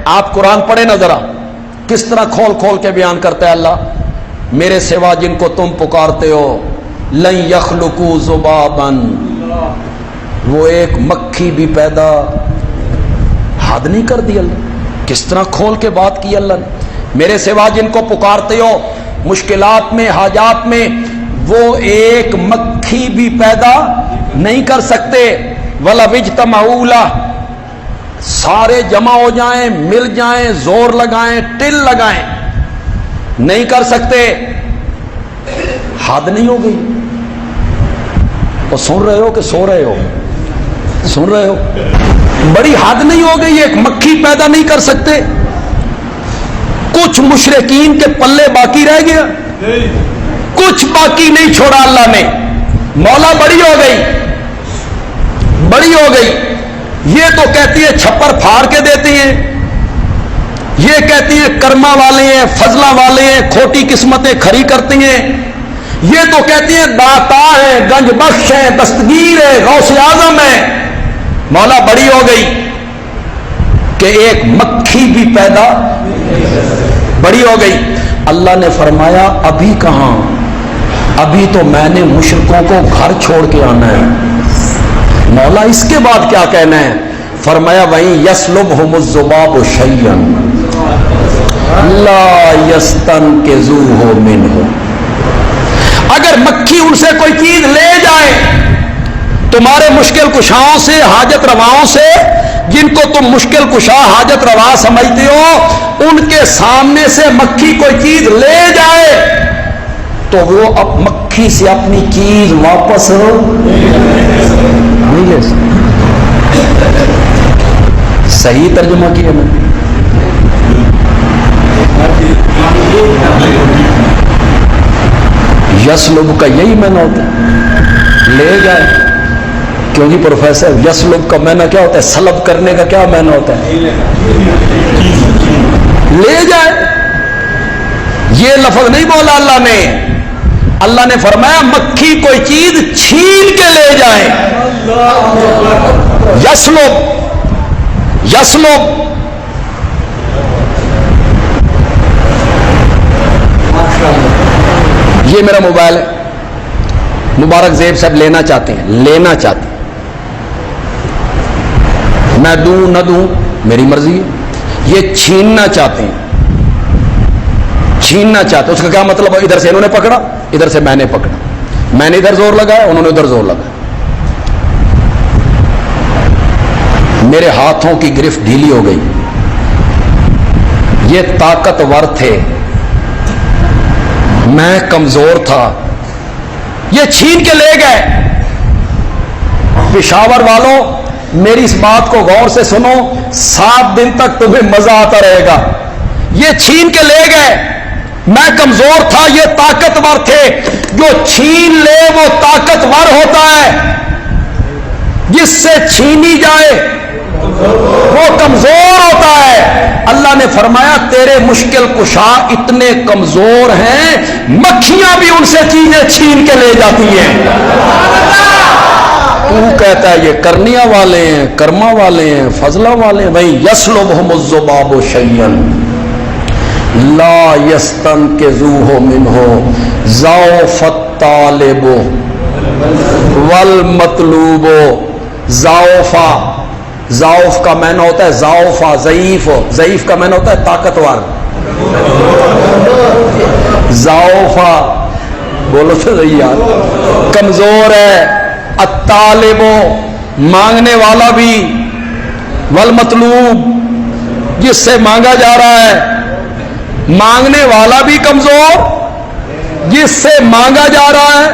آپ قرآن پڑھیں نا ذرا، کس طرح کھول کھول کے بیان کرتا ہے اللہ، میرے سوا جن کو تم پکارتے ہو لن یخلقوا ذبابا، وہ ایک مکھی بھی پیدا حد نہیں کر دی اللہ. کس طرح کھول کے بات کی اللہ نے، میرے سوا جن کو پکارتے ہو مشکلات میں حاجات میں، وہ ایک مکھی بھی پیدا نہیں کر سکتے. وَلَوِ اجْتَمَعُوا لَهُ، سارے جمع ہو جائیں، مل جائیں، زور لگائیں، ٹل لگائیں، نہیں کر سکتے. حد نہیں ہو گئی؟ وہ سن رہے ہو کہ سو رہے ہو؟ سن رہے ہو؟ بڑی حد نہیں ہو گئی؟ ایک مکھی پیدا نہیں کر سکتے. کچھ مشرکین کے پلے باقی رہ گیا، کچھ باقی نہیں چھوڑا اللہ نے. مولا بڑی ہو گئی، بڑی ہو گئی. یہ تو کہتی ہے چھپر پھاڑ کے دیتی ہیں، یہ کہتی ہیں کرما والے ہیں، فضلہ والے ہیں، کھوٹی قسمتیں کھری کرتی ہیں. یہ تو کہتی ہیں داتا ہے، گنج بخش ہے، دستگیر ہے، غوث اعظم ہے. مولا بڑی ہو گئی کہ ایک مکھی بھی پیدا بڑی ہو گئی. اللہ نے فرمایا ابھی کہاں، ابھی تو میں نے مشرکوں کو گھر چھوڑ کے آنا ہے. مولا اس کے بعد کیا کہنا ہے؟ فرمایا وَإِن يَسْلُبْهُمُ الذُّبَابُ شَيْئًا لَا يَسْتَنْقِذُوهُ مِنْهُ، اگر مکھی ان سے کوئی چیز لے جائے، تمہارے مشکل کشاؤں سے، حاجت رواؤں سے، جن کو تم مشکل کشا حاجت روا سمجھتے ہو، ان کے سامنے سے مکھی کوئی چیز لے جائے تو وہ اب مکھی سے اپنی چیز واپس نہیں لے سکتے. صحیح ترجمہ کیا میں؟ یسلب کا یہی معنی ہوتا ہے، لے جائے. کیوں جی پروفیسر، یسلب کا معنی کیا ہوتا ہے؟ سلب کرنے کا کیا معنی ہوتا ہے؟ لے جائے. یہ لفظ نہیں بولا اللہ نے. اللہ نے فرمایا مکھی کوئی چیز چھین کے لے جائے. یسلب، یسلب. یہ میرا موبائل ہے، مبارک زیب صاحب لینا چاہتے ہیں، لینا چاہتے ہیں، میں دوں نہ دوں میری مرضی ہے. یہ چھیننا چاہتے ہیں، چھیننا چاہتے ہیں. اس کا کیا مطلب؟ ادھر سے انہوں نے پکڑا، ادھر سے میں نے پکڑا، میں نے ادھر زور لگایا، انہوں نے ادھر زور لگایا. میرے ہاتھوں کی گرفت ڈھیلی ہو گئی. یہ طاقتور تھے، میں کمزور تھا. یہ چھین کے لے گئے. پشاور والوں میری اس بات کو غور سے سنو، 7 دن تک تمہیں مزہ آتا رہے گا. یہ چھین کے لے گئے. میں کمزور تھا، یہ طاقتور تھے. جو چھین لے وہ طاقتور ہوتا ہے، جس سے چھینی جائے وہ کمزور ہوتا ہے. اللہ نے فرمایا تیرے مشکل کشا اتنے کمزور ہیں، مکھیاں بھی ان سے چیزیں چھین کے لے جاتی ہیں. تو کہتا ہے یہ کرنیاں والے ہیں، کرما والے ہیں، فضلہ والے ہیں. بھائی یسلبہم الذباب شیئا لا یستنقذوہ منہ ضعف الطالب والمطلوب. ضعفا، ضعف کا معنی ہوتا ہے ضعفا ضعیف، ضعیف کا معنی ہوتا ہے طاقتور. ضعفا بولو تو صحیح یار، کمزور ہے. الطالب مانگنے والا بھی، والمطلوب جس سے مانگا جا رہا ہے. مانگنے والا بھی کمزور، جس سے مانگا جا رہا ہے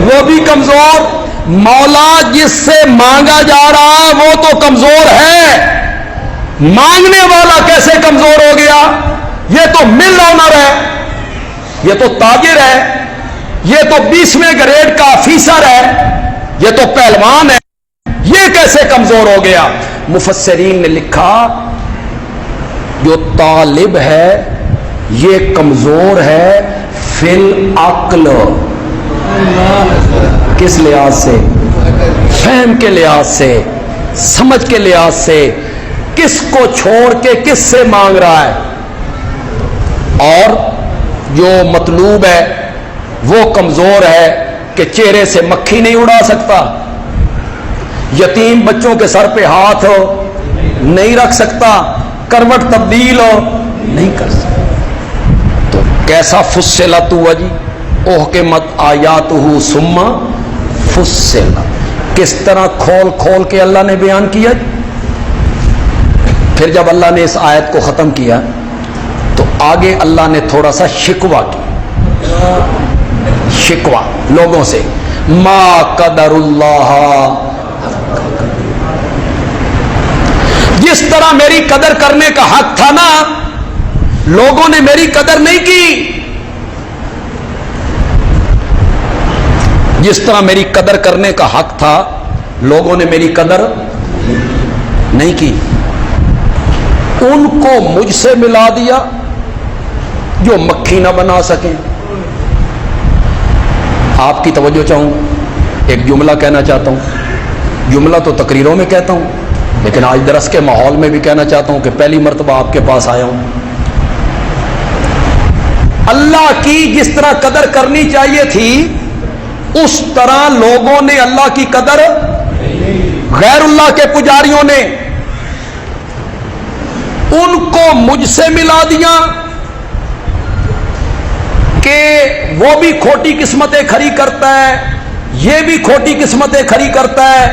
وہ بھی کمزور. مولا جس سے مانگا جا رہا ہے وہ تو کمزور ہے، مانگنے والا کیسے کمزور ہو گیا؟ یہ تو مل آنر ہے، یہ تو تاجر ہے، یہ تو 20ویں گریڈ کا آفیسر ہے، یہ تو پہلوان ہے، یہ کیسے کمزور ہو گیا؟ مفسرین نے لکھا جو طالب ہے یہ کمزور ہے فی العقل. کس لحاظ سے؟ فہم کے لحاظ سے، سمجھ کے لحاظ سے. کس کو چھوڑ کے کس سے مانگ رہا ہے، اور جو مطلوب ہے وہ کمزور ہے کہ چہرے سے مکھی نہیں اڑا سکتا، یتیم بچوں کے سر پہ ہاتھ نہیں رکھ سکتا، کروٹ تبدیل نہیں کر سکتا، تو کیسا فصلت ہوا جی، احکمت آیاتہ ثم فصلت، کس طرح کھول کھول کے اللہ نے بیان کیا۔ پھر جب اللہ نے اس آیت کو ختم کیا تو آگے اللہ نے تھوڑا سا شکوہ کیا، شکوہ لوگوں سے، ما قدر اللہ، جس طرح میری قدر کرنے کا حق تھا نا، لوگوں نے میری قدر نہیں کی، جس طرح میری قدر کرنے کا حق تھا لوگوں نے میری قدر نہیں کی، ان کو مجھ سے ملا دیا جو مکھی نہ بنا سکیں۔ آپ کی توجہ چاہوں، ایک جملہ کہنا چاہتا ہوں، جملہ تو تقریروں میں کہتا ہوں لیکن آج درس کے ماحول میں بھی کہنا چاہتا ہوں کہ پہلی مرتبہ آپ کے پاس آیا ہوں۔ اللہ کی جس طرح قدر کرنی چاہیے تھی اس طرح لوگوں نے اللہ کی قدر، غیر اللہ کے پجاریوں نے ان کو مجھ سے ملا دیا کہ وہ بھی کھوٹی قسمتیں کھڑی کرتا ہے، یہ بھی کھوٹی قسمتیں کھڑی کرتا ہے،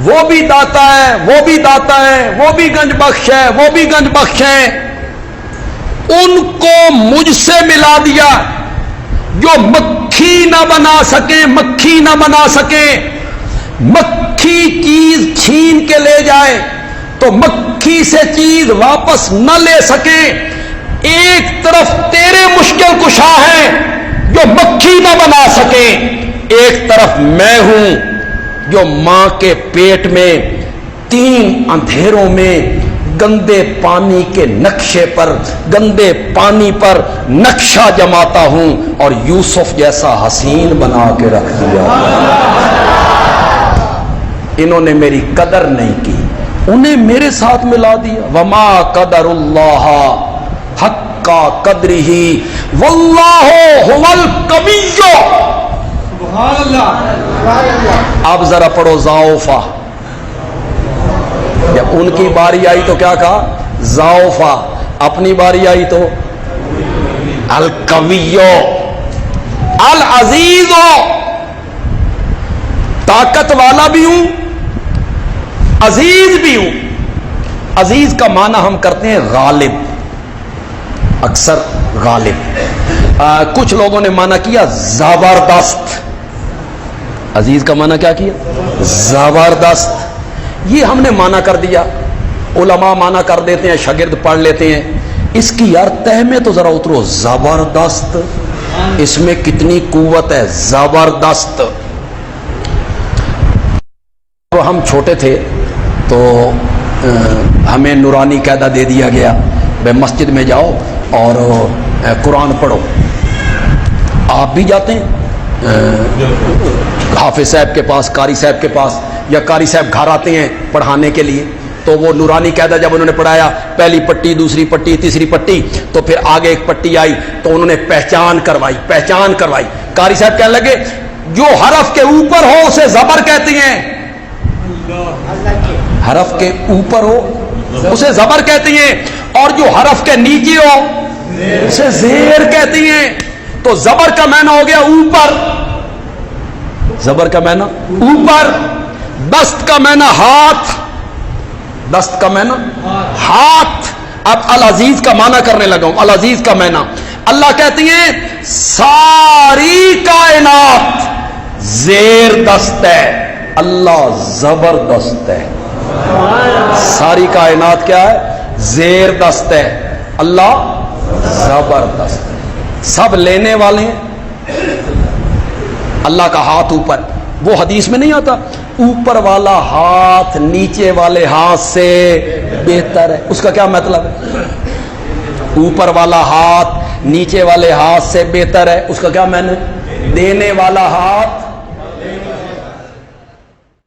وہ بھی داتا ہے، وہ بھی داتا ہے، وہ بھی گنج بخش ہے، وہ بھی گنج بخش ہے، ان کو مجھ سے ملا دیا جو مکھی نہ بنا سکیں، مکھی نہ بنا سکیں، مکھی چیز چھین کے لے جائے تو مکھی سے چیز واپس نہ لے سکیں، ایک طرف تیرے مشکل کشا ہے جو مکھی نہ بنا سکیں، ایک طرف میں ہوں جو ماں کے پیٹ میں 3 اندھیروں میں گندے پانی کے نقشے پر، گندے پانی پر نقشہ جماتا ہوں اور یوسف جیسا حسین بنا کے رکھ دیا۔ انہوں نے میری قدر نہیں کی، انہیں میرے ساتھ ملا دیا۔ وما قدر اللہ حق قدرہ واللہ هو القوی۔ سبحان اللہ۔ اب ذرا پڑھو ضعفا، جب ان کی باری آئی تو کیا کہا؟ ضعفا، اپنی باری آئی تو القوی العزیز، طاقت والا بھی ہوں، عزیز بھی ہوں۔ عزیز کا معنی ہم کرتے ہیں غالب، اکثر غالب، کچھ لوگوں نے معنی کیا زبردست۔ عزیز کا معنی کیا کیا؟ زبردست۔ یہ ہم نے معنی کر دیا، علماء معنی کر دیتے ہیں، شاگرد پڑھ لیتے ہیں، اس کی یار تہ میں تو ذرا اترو، زبردست، اس میں کتنی قوت ہے، زبردست۔ ہم چھوٹے تھے تو ہمیں نورانی قاعدہ دے دیا گیا، بھائی مسجد میں جاؤ اور قرآن پڑھو۔ آپ بھی جاتے ہیں حافظ صاحب کے پاس، قاری صاحب کے پاس، یا قاری صاحب گھر آتے ہیں پڑھانے کے لیے، تو وہ نورانی قاعدہ جب انہوں نے پڑھایا، پہلی پٹی، دوسری پٹی، تیسری پٹی، تو پھر آگے ایک پٹی آئی تو انہوں نے پہچان کروائی۔ قاری صاحب کہنے لگے جو حرف کے اوپر ہو اسے زبر کہتے ہیں، حرف کے اوپر ہو اسے زبر کہتے ہیں، اور جو حرف کے نیچے ہو اسے زیر کہتے ہیں۔ تو زبر کا معنی ہو گیا اوپر، زبر کا معنی اوپر، دست کا معنی ہاتھ، دست کا معنی ہاتھ۔ اب العزیز کا معنی کرنے لگا ہوں، العزیز کا معنی، اللہ کہتی ہیں ساری کائنات زیر دست ہے، اللہ زبردست ہے۔ ساری کائنات کیا ہے؟ زیر دست ہے، اللہ زبردست ہے۔ سب لینے والے ہیں، اللہ کا ہاتھ اوپر، وہ حدیث میں نہیں آتا اوپر والا ہاتھ نیچے والے ہاتھ سے بہتر ہے، اس کا کیا مطلب ہے؟ اوپر والا ہاتھ نیچے والے ہاتھ سے بہتر ہے، اس کا کیا معنی؟ دینے والا ہاتھ